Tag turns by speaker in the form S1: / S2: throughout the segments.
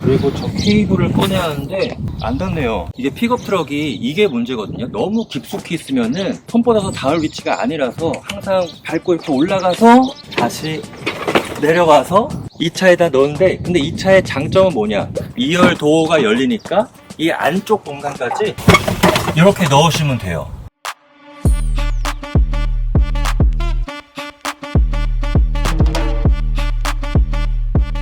S1: 그리고 저 케이블을 꺼내야 하는데 안 닿네요. 이게 픽업 트럭이 이게 문제거든요. 너무 깊숙이 있으면은 손 뻗어서 닿을 위치가 아니라서 항상 밟고 이렇게 올라가서 다시 내려와서 이 차에다 넣는데, 근데 이 차의 장점은 뭐냐, 2열 도어가 열리니까 이 안쪽 공간까지 이렇게 넣으시면 돼요.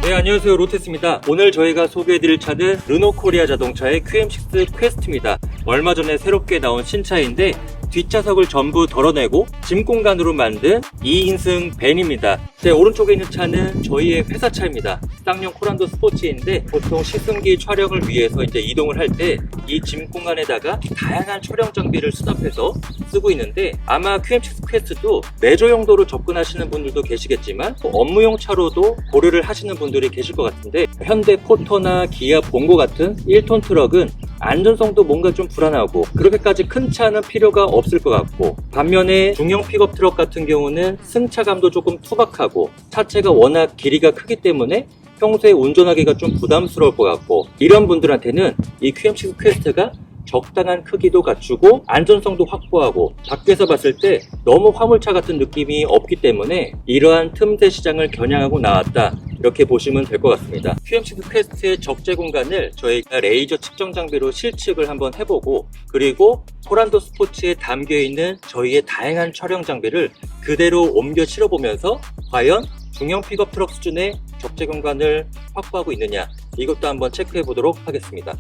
S1: 네, 안녕하세요, 로테스입니다. 오늘 저희가 소개해드릴 차는 르노코리아 자동차의 QM6 퀘스트입니다. 얼마 전에 새롭게 나온 신차인데 뒷좌석을 전부 덜어내고 짐 공간으로 만든 2인승 밴입니다. 제 오른쪽에 있는 차는 저희의 회사 차입니다. 쌍용 코란도 스포츠인데 보통 시승기 촬영을 위해서 이제 이동을 할 때 이 짐 공간에다가 다양한 촬영 장비를 수납해서 쓰고 있는데, 아마 QM6 퀘스트도 레저 용도로 접근하시는 분들도 계시겠지만 업무용 차로도 고려를 하시는 분들이 계실 것 같은데, 현대 포터나 기아 봉고 같은 1톤 트럭은 안전성도 뭔가 좀 불안하고 그렇게까지 큰 차는 필요가 없을 것 같고, 반면에 중형 픽업 트럭 같은 경우는 승차감도 조금 투박하고 차체가 워낙 길이가 크기 때문에 평소에 운전하기가 좀 부담스러울 것 같고, 이런 분들한테는 이 QM6 퀘스트가 적당한 크기도 갖추고 안전성도 확보하고 밖에서 봤을 때 너무 화물차 같은 느낌이 없기 때문에 이러한 틈새 시장을 겨냥하고 나왔다, 이렇게 보시면 될 것 같습니다. QM6 퀘스트의 적재 공간을 저희가 레이저 측정 장비로 실측을 한번 해보고, 그리고 코란도 스포츠에 담겨있는 저희의 다양한 촬영 장비를 그대로 옮겨 실어보면서 과연 중형 픽업 트럭 수준의 적재 공간을 확보하고 있느냐, 이것도 한번 체크해 보도록 하겠습니다.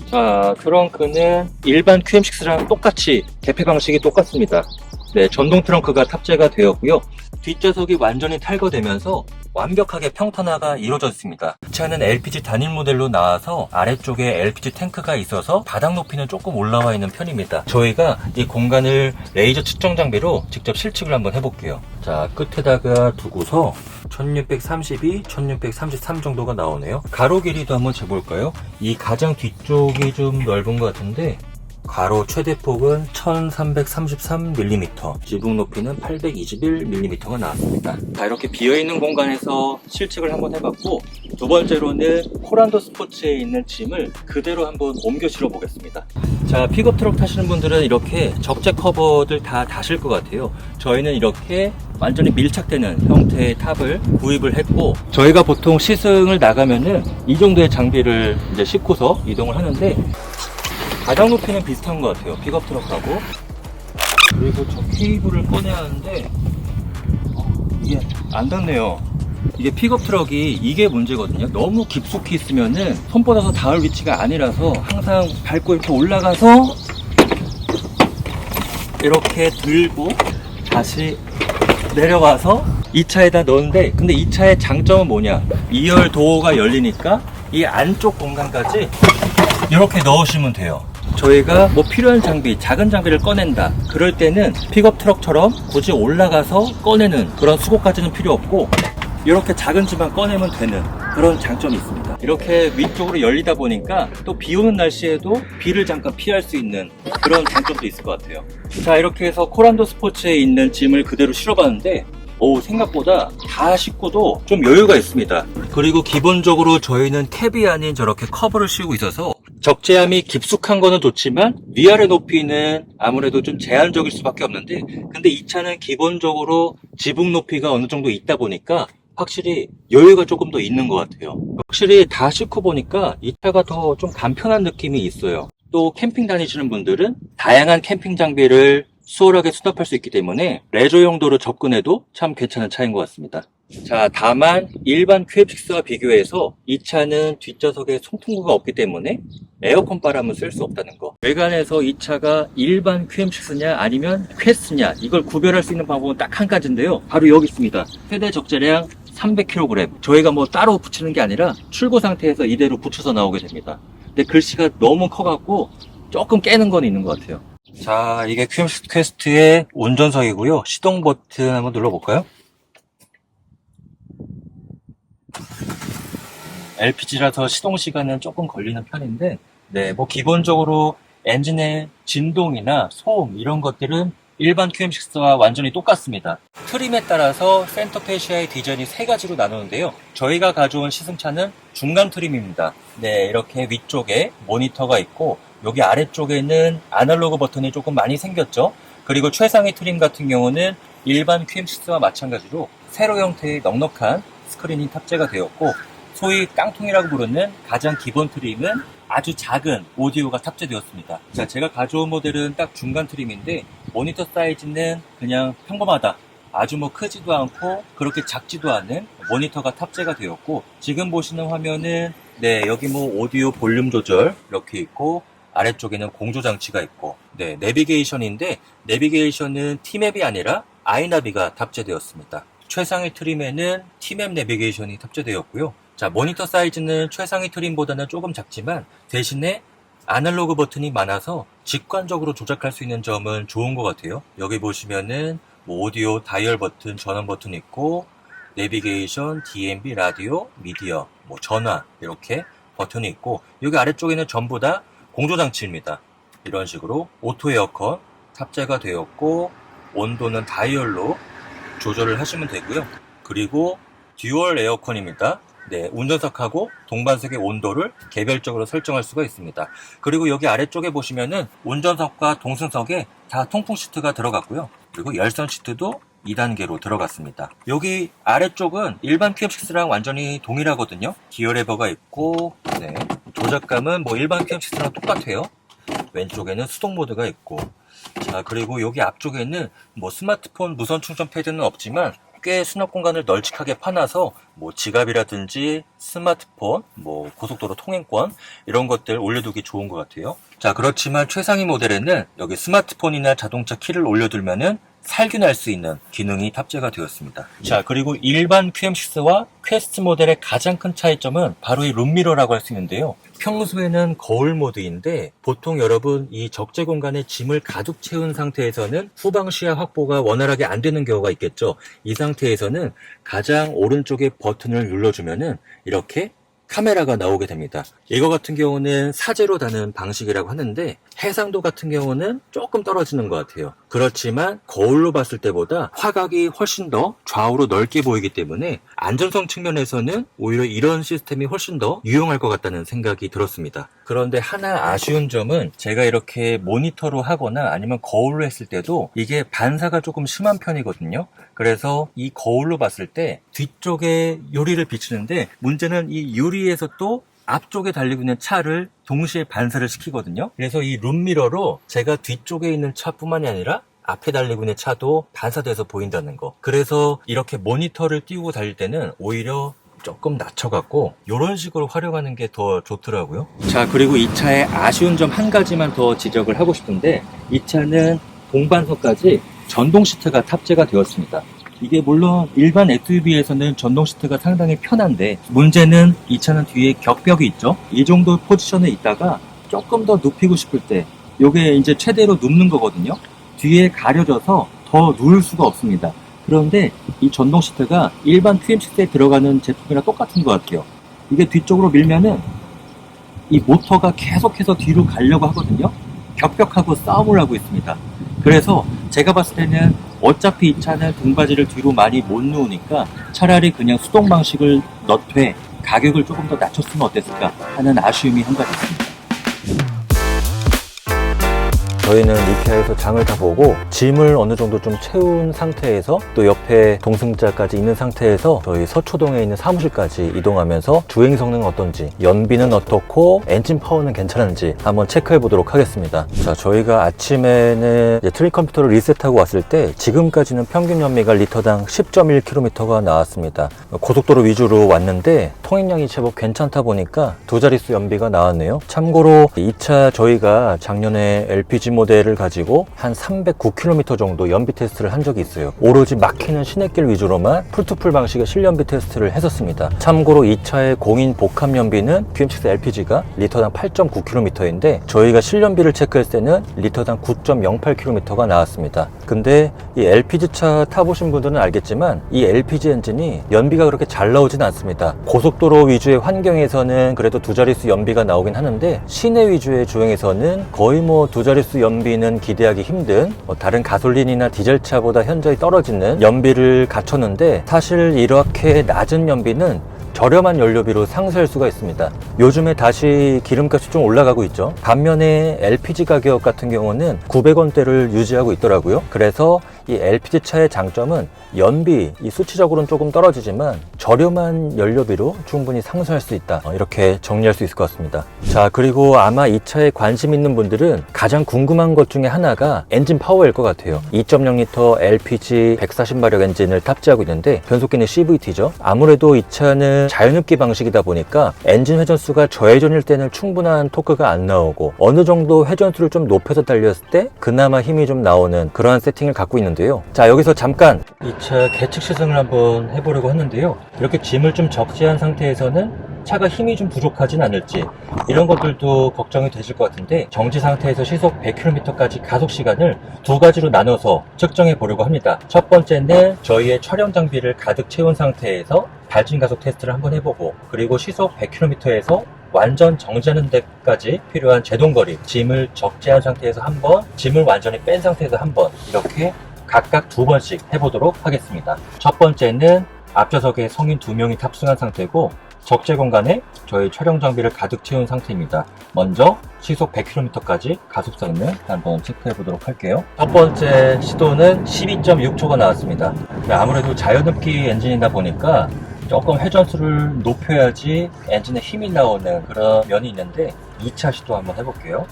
S1: 자, 트렁크는 일반 QM6랑 똑같이 개폐 방식이 똑같습니다. 네, 전동 트렁크가 탑재가 되었고요. 뒷좌석이 완전히 탈거되면서 완벽하게 평탄화가 이루어져 있습니다. 이 차는 LPG 단일 모델로 나와서 아래쪽에 LPG 탱크가 있어서 바닥 높이는 조금 올라와 있는 편입니다. 저희가 이 공간을 레이저 측정 장비로 직접 실측을 한번 해볼게요. 자, 끝에다가 두고서 1632, 1633 정도가 나오네요. 가로 길이도 한번 재볼까요? 이 가장 뒤쪽이 좀 넓은 것 같은데 가로 최대폭은 1333mm, 지붕 높이는 821mm가 나왔습니다. 자, 이렇게 비어있는 공간에서 실측을 한번 해봤고, 두 번째로는 코란도 스포츠에 있는 짐을 그대로 한번 옮겨 실어 보겠습니다. 자, 픽업 트럭 타시는 분들은 이렇게 적재 커버들 다 다실 것 같아요. 저희는 이렇게 완전히 밀착되는 형태의 탑을 구입을 했고, 저희가 보통 시승을 나가면은 이 정도의 장비를 이제 싣고서 이동을 하는데 바닥 높이는 비슷한 것 같아요, 픽업 트럭하고. 그리고 저 케이블을 꺼내야 하는데 이게 안 닿네요. 이게 픽업 트럭이 이게 문제거든요. 너무 깊숙이 있으면은 손 뻗어서 닿을 위치가 아니라서 항상 밟고 이렇게 올라가서 이렇게 들고 다시 내려와서 이 차에다 넣는데, 근데 이 차의 장점은 뭐냐, 2열 도어가 열리니까 이 안쪽 공간까지 이렇게 넣으시면 돼요. 저희가 뭐 필요한 장비, 작은 장비를 꺼낸다, 그럴 때는 픽업 트럭처럼 굳이 올라가서 꺼내는 그런 수고까지는 필요 없고, 이렇게 작은 짐만 꺼내면 되는 그런 장점이 있습니다. 이렇게 위쪽으로 열리다 보니까 또 비 오는 날씨에도 비를 잠깐 피할 수 있는 그런 장점도 있을 것 같아요. 자, 이렇게 해서 코란도 스포츠에 있는 짐을 그대로 실어봤는데 생각보다 다 싣고도 좀 여유가 있습니다. 그리고 기본적으로 저희는 캡이 아닌 저렇게 커버를 씌우고 있어서 적재함이 깊숙한 거는 좋지만 위아래 높이는 아무래도 좀 제한적일 수밖에 없는데, 근데 이 차는 기본적으로 지붕 높이가 어느 정도 있다 보니까 확실히 여유가 조금 더 있는 것 같아요. 확실히 다 싣고 보니까 이 차가 더 좀 간편한 느낌이 있어요. 또 캠핑 다니시는 분들은 다양한 캠핑 장비를 수월하게 수납할 수 있기 때문에 레저 용도로 접근해도 참 괜찮은 차인 것 같습니다. 자, 다만 일반 QM6와 비교해서 이 차는 뒷좌석에 송풍구가 없기 때문에 에어컨 바람은 쓸 수 없다는 거. 외관에서 이 차가 일반 QM6냐 아니면 퀘스트냐, 이걸 구별할 수 있는 방법은 딱 한 가지인데요, 바로 여기 있습니다. 최대 적재량 300kg. 저희가 뭐 따로 붙이는 게 아니라 출고 상태에서 이대로 붙여서 나오게 됩니다. 근데 글씨가 너무 커갖고 조금 깨는 건 있는 것 같아요. 자, 이게 QM6 퀘스트의 운전석이고요. 시동 버튼 한번 눌러볼까요? LPG라서 시동 시간은 조금 걸리는 편인데, 네, 뭐 기본적으로 엔진의 진동이나 소음 이런 것들은 일반 QM6와 완전히 똑같습니다. 트림에 따라서 센터 페시아의 디자인이 세 가지로 나누는데요. 저희가 가져온 시승차는 중간 트림입니다. 네, 이렇게 위쪽에 모니터가 있고 여기 아래쪽에는 아날로그 버튼이 조금 많이 생겼죠. 그리고 최상위 트림 같은 경우는 일반 QM6와 마찬가지로 세로 형태의 넉넉한 스크린이 탑재가 되었고, 소위 깡통이라고 부르는 가장 기본 트림은 아주 작은 오디오가 탑재되었습니다. 자, 제가 가져온 모델은 딱 중간 트림인데 모니터 사이즈는 그냥 평범하다. 아주 뭐 크지도 않고 그렇게 작지도 않은 모니터가 탑재가 되었고, 지금 보시는 화면은 네, 여기 뭐 오디오 볼륨 조절 이렇게 있고 아래쪽에는 공조 장치가 있고, 네, 내비게이션인데 내비게이션은 T맵이 아니라 아이나비가 탑재되었습니다. 최상위 트림에는 T맵 내비게이션이 탑재되었고요. 자, 모니터 사이즈는 최상위 트림보다는 조금 작지만 대신에 아날로그 버튼이 많아서 직관적으로 조작할 수 있는 점은 좋은 것 같아요. 여기 보시면은 뭐 오디오, 다이얼 버튼, 전원 버튼 있고, 내비게이션, DMB, 라디오, 미디어, 뭐 전화 이렇게 버튼이 있고, 여기 아래쪽에는 전부 다 공조장치입니다. 이런 식으로 오토 에어컨 탑재가 되었고, 온도는 다이얼로 조절을 하시면 되고요. 그리고 듀얼 에어컨입니다. 네, 운전석하고 동반석의 온도를 개별적으로 설정할 수가 있습니다. 그리고 여기 아래쪽에 보시면은 운전석과 동승석에 다 통풍 시트가 들어갔고요. 그리고 열선 시트도 2단계로 들어갔습니다. 여기 아래쪽은 일반 QM6랑 완전히 동일하거든요. 기어 레버가 있고, 네, 조작감은 뭐 일반 QM6랑 똑같아요. 왼쪽에는 수동 모드가 있고, 자, 그리고 여기 앞쪽에는 뭐 스마트폰 무선 충전 패드는 없지만 꽤 수납 공간을 널찍하게 파놔서 뭐 지갑이라든지 스마트폰, 뭐 고속도로 통행권 이런 것들 올려두기 좋은 것 같아요. 자, 그렇지만 최상위 모델에는 여기 스마트폰이나 자동차 키를 올려두면은 살균할 수 있는 기능이 탑재가 되었습니다. 자, 그리고 일반 QM6와 퀘스트 모델의 가장 큰 차이점은 바로 이 룸미러라고 할 수 있는데요. 평소에는 거울 모드인데 보통 여러분 이 적재 공간에 짐을 가득 채운 상태에서는 후방 시야 확보가 원활하게 안 되는 경우가 있겠죠. 이 상태에서는 가장 오른쪽에 버튼을 눌러주면은 이렇게 카메라가 나오게 됩니다. 이거 같은 경우는 사제로 다는 방식이라고 하는데 해상도 같은 경우는 조금 떨어지는 것 같아요. 그렇지만 거울로 봤을 때보다 화각이 훨씬 더 좌우로 넓게 보이기 때문에 안전성 측면에서는 오히려 이런 시스템이 훨씬 더 유용할 것 같다는 생각이 들었습니다. 그런데 하나 아쉬운 점은 제가 이렇게 모니터로 하거나 아니면 거울로 했을 때도 이게 반사가 조금 심한 편이거든요. 그래서 이 거울로 봤을 때 뒤쪽에 유리를 비추는데 문제는 이 유리에서 또 앞쪽에 달리고 있는 차를 동시에 반사를 시키거든요. 그래서 이 룸미러로 제가 뒤쪽에 있는 차뿐만이 아니라 앞에 달리고 있는 차도 반사돼서 보인다는 거. 그래서 이렇게 모니터를 띄우고 달릴 때는 오히려 조금 낮춰갖고 이런 식으로 활용하는 게 더 좋더라고요. 자, 그리고 이 차의 아쉬운 점 한 가지만 더 지적을 하고 싶은데 이 차는 동반석까지 전동 시트가 탑재가 되었습니다. 이게 물론 일반 SUV에서는 전동 시트가 상당히 편한데 문제는 이 차는 뒤에 격벽이 있죠. 이 정도 포지션에 있다가 조금 더 눕히고 싶을 때 이게 이제 최대로 눕는 거거든요. 뒤에 가려져서 더 누울 수가 없습니다. 그런데 이 전동 시트가 일반 QM6에 들어가는 제품이랑 똑같은 것 같아요. 이게 뒤쪽으로 밀면은 이 모터가 계속해서 뒤로 가려고 하거든요. 격벽하고 싸움을 하고 있습니다. 그래서 제가 봤을 때는 어차피 이 차는 등받이를 뒤로 많이 못 누우니까 차라리 그냥 수동 방식을 넣되 가격을 조금 더 낮췄으면 어땠을까 하는 아쉬움이 한 가지 있습니다. 저희는 리피아에서 장을 다 보고 짐을 어느 정도 좀 채운 상태에서 또 옆에 동승자까지 있는 상태에서 저희 서초동에 있는 사무실까지 이동하면서 주행 성능은 어떤지, 연비는 어떻고 엔진 파워는 괜찮은지 한번 체크해 보도록 하겠습니다. 자, 저희가 아침에는 이제 트림 컴퓨터를 리셋하고 왔을 때 지금까지는 평균 연비가 리터당 10.1km가 나왔습니다. 고속도로 위주로 왔는데 통행량이 제법 괜찮다 보니까 두 자릿수 연비가 나왔네요. 참고로 이 차 저희가 작년에 LPG 모델을 가지고 한 309km 정도 연비 테스트를 한 적이 있어요. 오로지 막히는 시내길 위주로만 풀투풀 방식의 실연비 테스트를 했었습니다. 참고로 이 차의 공인 복합 연비는 QM6 LPG가 리터당 8.9km인데 저희가 실연비를 체크했을 때는 리터당 9.08km가 나왔습니다. 근데 이 LPG 차 타보신 분들은 알겠지만 이 LPG 엔진이 연비가 그렇게 잘 나오진 않습니다. 고속도로 위주의 환경에서는 그래도 두 자릿수 연비가 나오긴 하는데 시내 위주의 주행에서는 거의 뭐 두 자릿수 연비는 기대하기 힘든 다른 가솔린이나 디젤차보다 현저히 떨어지는 연비를 갖췄는데, 사실 이렇게 낮은 연비는 저렴한 연료비로 상쇄할 수가 있습니다. 요즘에 다시 기름값이 좀 올라가고 있죠. 반면에 LPG 가격 같은 경우는 900원대를 유지하고 있더라고요. 그래서 이 LPG 차의 장점은 연비, 이 수치적으로는 조금 떨어지지만 저렴한 연료비로 충분히 상쇄할 수 있다, 이렇게 정리할 수 있을 것 같습니다. 자, 그리고 아마 이 차에 관심 있는 분들은 가장 궁금한 것 중에 하나가 엔진 파워일 것 같아요. 2.0L LPG 140마력 엔진을 탑재하고 있는데 변속기는 CVT죠. 아무래도 이 차는 자연흡기 방식이다 보니까 엔진 회전수가 저회전일 때는 충분한 토크가 안 나오고, 어느 정도 회전수를 좀 높여서 달렸을 때 그나마 힘이 좀 나오는 그러한 세팅을 갖고 있는데요. 자, 여기서 잠깐 이 차 계측 시승을 한번 해보려고 하는데요. 이렇게 짐을 좀 적재한 상태에서는 차가 힘이 좀 부족하진 않을지, 이런 것들도 걱정이 되실 것 같은데, 정지 상태에서 시속 100km까지 가속 시간을 두 가지로 나눠서 측정해 보려고 합니다. 첫 번째는 저희의 촬영 장비를 가득 채운 상태에서 발진 가속 테스트를 한번 해보고, 그리고 시속 100km에서 완전 정지하는 데까지 필요한 제동거리, 짐을 적재한 상태에서 한 번, 짐을 완전히 뺀 상태에서 한 번, 이렇게 각각 두 번씩 해보도록 하겠습니다. 첫 번째는 앞좌석에 성인 2명이 탑승한 상태고, 적재 공간에 저희 촬영 장비를 가득 채운 상태입니다. 먼저 시속 100km까지 가속성을 한번 체크해 보도록 할게요. 첫 번째 시도는 12.6초가 나왔습니다. 아무래도 자연흡기 엔진이다 보니까 조금 회전수를 높여야지 엔진에 힘이 나오는 그런 면이 있는데, 2차 시도 한번 해볼게요.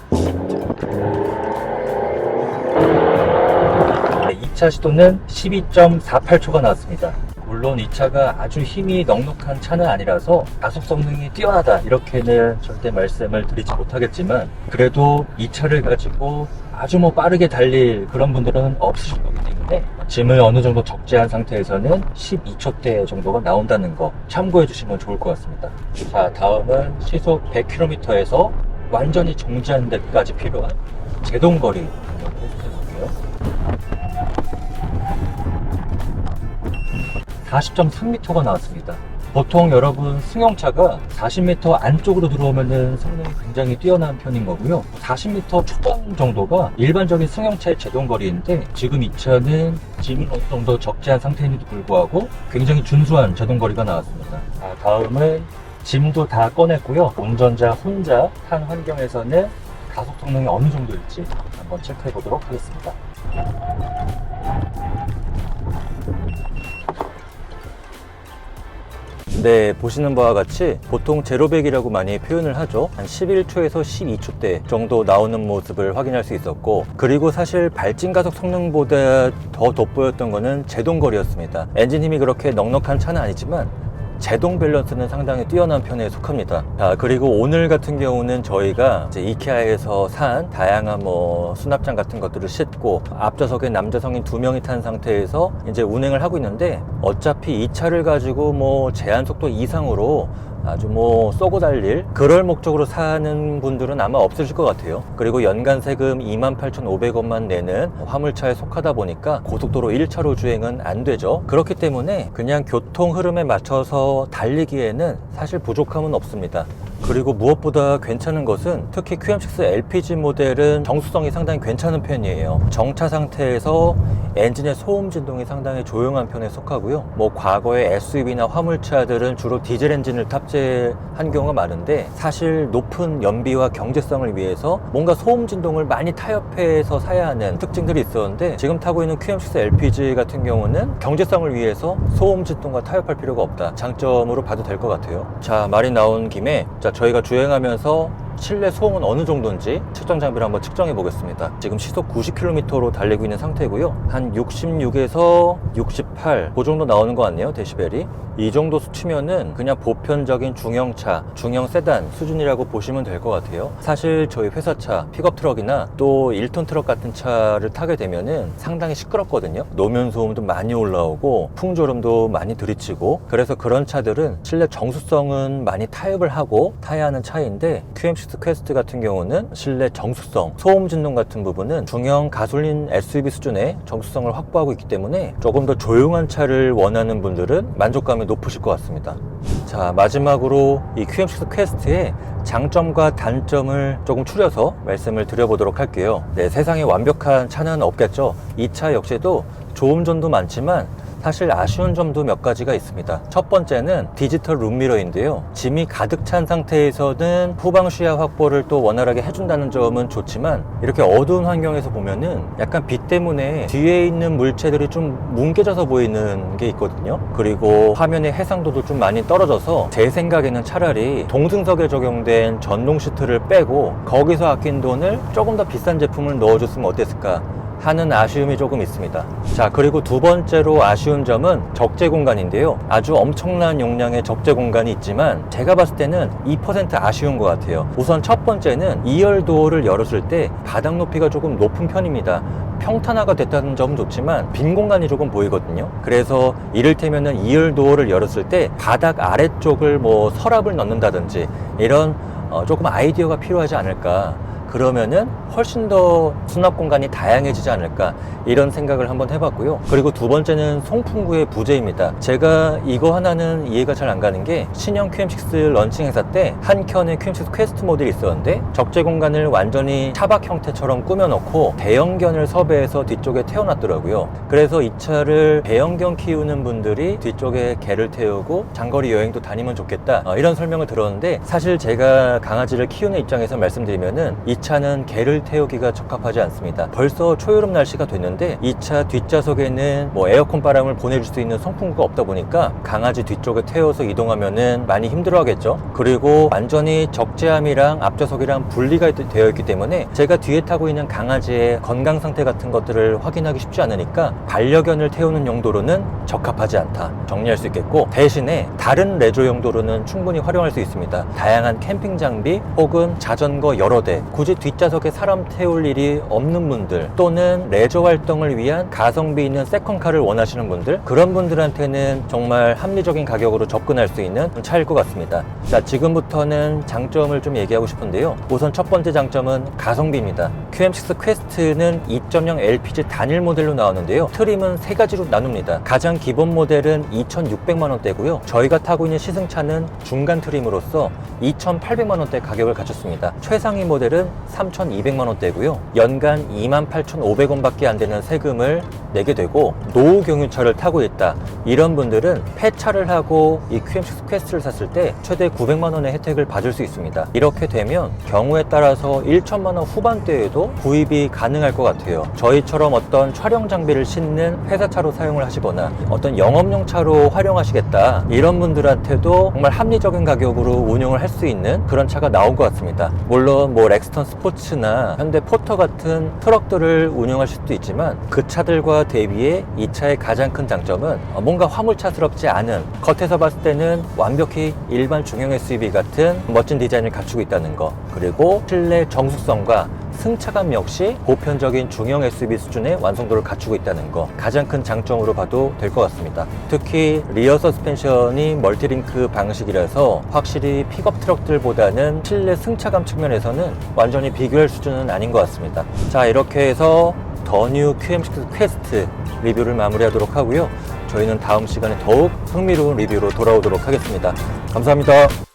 S1: 2차 시도는 12.48초가 나왔습니다. 물론 이 차가 아주 힘이 넉넉한 차는 아니라서 가속 성능이 뛰어나다, 이렇게는 절대 말씀을 드리지 못하겠지만, 그래도 이 차를 가지고 아주 빠르게 달릴 그런 분들은 없으실 거기 때문에 짐을 어느 정도 적재한 상태에서는 12초대 정도가 나온다는 거 참고해 주시면 좋을 것 같습니다. 자, 다음은 시속 100km에서 완전히 정지하는 데까지 필요한 제동거리 한번 테스트해 볼게요. 40.3m가 나왔습니다. 보통 여러분 승용차가 40m 안쪽으로 들어오면은 성능이 굉장히 뛰어난 편인 거고요. 40m 초반 정도가 일반적인 승용차의 제동거리인데, 지금 이 차는 짐을 어느 정도 적재한 상태인데도 불구하고 굉장히 준수한 제동거리가 나왔습니다. 다음은 짐도 다 꺼냈고요. 운전자 혼자 탄 환경에서는 가속 성능이 어느 정도일지 한번 체크해 보도록 하겠습니다. 네, 보시는 바와 같이 보통 제로백이라고 많이 표현을 하죠. 한 11초에서 12초대 정도 나오는 모습을 확인할 수 있었고, 그리고 사실 발진 가속 성능보다 더 돋보였던 거는 제동거리였습니다. 엔진 힘이 그렇게 넉넉한 차는 아니지만 제동 밸런스는 상당히 뛰어난 편에 속합니다. 자, 그리고 오늘 같은 경우는 저희가 이제 이케아에서 산 다양한 수납장 같은 것들을 싣고 앞좌석에 남자 성인 2명이 탄 상태에서 이제 운행을 하고 있는데, 어차피 이 차를 가지고 제한 속도 이상으로 아주 쏘고 달릴 그럴 목적으로 사는 분들은 아마 없으실 것 같아요. 그리고 연간 세금 28,500원만 내는 화물차에 속하다 보니까 고속도로 1차로 주행은 안 되죠. 그렇기 때문에 그냥 교통 흐름에 맞춰서 달리기에는 사실 부족함은 없습니다. 그리고 무엇보다 괜찮은 것은 특히 QM6 LPG 모델은 정수성이 상당히 괜찮은 편이에요. 정차 상태에서 엔진의 소음 진동이 상당히 조용한 편에 속하고요. 과거에 SUV나 화물차들은 주로 디젤 엔진을 탑재한 경우가 많은데, 사실 높은 연비와 경제성을 위해서 뭔가 소음 진동을 많이 타협해서 사야 하는 특징들이 있었는데, 지금 타고 있는 QM6 LPG 같은 경우는 경제성을 위해서 소음 진동과 타협할 필요가 없다, 장점으로 봐도 될 것 같아요. 자, 말이 나온 김에 저희가 주행하면서 실내 소음은 어느 정도인지 측정 장비를 한번 측정해 보겠습니다. 지금 시속 90km로 달리고 있는 상태고요. 한 66에서 68, 그 정도 나오는 것 같네요, 데시벨이. 이 정도 수치면은 그냥 보편적인 중형차, 중형 세단 수준이라고 보시면 될 것 같아요. 사실 저희 회사차, 픽업 트럭이나 또 1톤 트럭 같은 차를 타게 되면은 상당히 시끄럽거든요. 노면 소음도 많이 올라오고 풍조름도 많이 들이치고, 그래서 그런 차들은 실내 정수성은 많이 타협을 하고 타야 하는 차인데, QM6 QM6 퀘스트 같은 경우는 실내 정숙성, 소음 진동 같은 부분은 중형 가솔린 SUV 수준의 정숙성을 확보하고 있기 때문에 조금 더 조용한 차를 원하는 분들은 만족감이 높으실 것 같습니다. 자, 마지막으로 이 QM6 퀘스트의 장점과 단점을 조금 추려서 말씀을 드려보도록 할게요. 네, 세상에 완벽한 차는 없겠죠. 이 차 역시도 좋은 점도 많지만 사실 아쉬운 점도 몇 가지가 있습니다. 첫 번째는 디지털 룸미러인데요. 짐이 가득 찬 상태에서는 후방 시야 확보를 또 원활하게 해준다는 점은 좋지만 이렇게 어두운 환경에서 보면은 약간 빛 때문에 뒤에 있는 물체들이 좀 뭉개져서 보이는 게 있거든요. 그리고 화면의 해상도도 좀 많이 떨어져서 제 생각에는 차라리 동승석에 적용된 전동 시트를 빼고 거기서 아낀 돈을 조금 더 비싼 제품을 넣어줬으면 어땠을까 하는 아쉬움이 조금 있습니다. 자, 그리고 두 번째로 아쉬운 점은 적재 공간인데요. 아주 엄청난 용량의 적재 공간이 있지만 제가 봤을 때는 2% 아쉬운 것 같아요. 우선 첫 번째는 2열 도어를 열었을 때 바닥 높이가 조금 높은 편입니다. 평탄화가 됐다는 점은 좋지만 빈 공간이 조금 보이거든요. 그래서 이를테면은 2열 도어를 열었을 때 바닥 아래쪽을 뭐 서랍을 넣는다든지 이런 조금 아이디어가 필요하지 않을까. 그러면은 훨씬 더 수납 공간이 다양해지지 않을까 이런 생각을 한번 해봤고요. 그리고 두 번째는 송풍구의 부재입니다. 제가 이거 하나는 이해가 잘 안 가는 게 신형 QM6 런칭 행사 때 한 켠에 QM6 퀘스트 모델이 있었는데 적재 공간을 완전히 차박 형태처럼 꾸며놓고 대형견을 섭외해서 뒤쪽에 태워놨더라고요. 그래서 이 차를 대형견 키우는 분들이 뒤쪽에 개를 태우고 장거리 여행도 다니면 좋겠다 이런 설명을 들었는데 사실 제가 강아지를 키우는 입장에서 말씀드리면은 이 차는 개를 태우기가 적합하지 않습니다. 벌써 초여름 날씨가 됐는데 이 차 뒷좌석에는 뭐 에어컨 바람을 보내줄 수 있는 송풍구가 없다 보니까 강아지 뒤쪽에 태워서 이동하면은 많이 힘들어 하겠죠. 그리고 완전히 적재함이랑 앞좌석이랑 분리가 되어 있기 때문에 제가 뒤에 타고 있는 강아지의 건강 상태 같은 것들을 확인하기 쉽지 않으니까 반려견을 태우는 용도로는 적합하지 않다 정리할 수 있겠고, 대신에 다른 레저 용도로는 충분히 활용할 수 있습니다. 다양한 캠핑 장비 혹은 자전거 여러 대, 굳이 뒷좌석에 사람 태울 일이 없는 분들 또는 레저 활동을 위한 가성비 있는 세컨카를 원하시는 분들, 그런 분들한테는 정말 합리적인 가격으로 접근할 수 있는 차일 것 같습니다. 자, 지금부터는 장점을 좀 얘기하고 싶은데요. 우선 첫 번째 장점은 가성비입니다. QM6 퀘스트는 2.0 LPG 단일 모델로 나오는데요. 트림은 세 가지로 나눕니다. 가장 기본 모델은 2,600만 원대고요. 저희가 타고 있는 시승차는 중간 트림으로서 2,800만 원대 가격을 갖췄습니다. 최상위 모델은 3,200만 원대고요. 연간 28,500원 밖에 안 되는 세금을 내게 되고, 노후 경유차를 타고 있다 이런 분들은 폐차를 하고 이 QM6 퀘스트를 샀을 때 최대 900만 원의 혜택을 받을 수 있습니다. 이렇게 되면 경우에 따라서 1천만 원 후반대에도 구입이 가능할 것 같아요. 저희처럼 어떤 촬영 장비를 싣는 회사차로 사용을 하시거나 어떤 영업용 차로 활용하시겠다 이런 분들한테도 정말 합리적인 가격으로 운용을 할 수 있는 그런 차가 나온 것 같습니다. 물론 뭐 렉스턴 스포츠나 현대 포터 같은 트럭들을 운영하실 수도 있지만 그 차들과 대비해 이 차의 가장 큰 장점은 뭔가 화물차스럽지 않은, 겉에서 봤을 때는 완벽히 일반 중형 SUV 같은 멋진 디자인을 갖추고 있다는 거, 그리고 실내 정숙성과 승차감 역시 보편적인 중형 SUV 수준의 완성도를 갖추고 있다는 거, 가장 큰 장점으로 봐도 될 것 같습니다. 특히 리어 서스펜션이 멀티링크 방식이라서 확실히 픽업 트럭들보다는 실내 승차감 측면에서는 완전히 비교할 수준은 아닌 것 같습니다. 자, 이렇게 해서 더 뉴 QM6 퀘스트 리뷰를 마무리하도록 하고요. 저희는 다음 시간에 더욱 흥미로운 리뷰로 돌아오도록 하겠습니다. 감사합니다.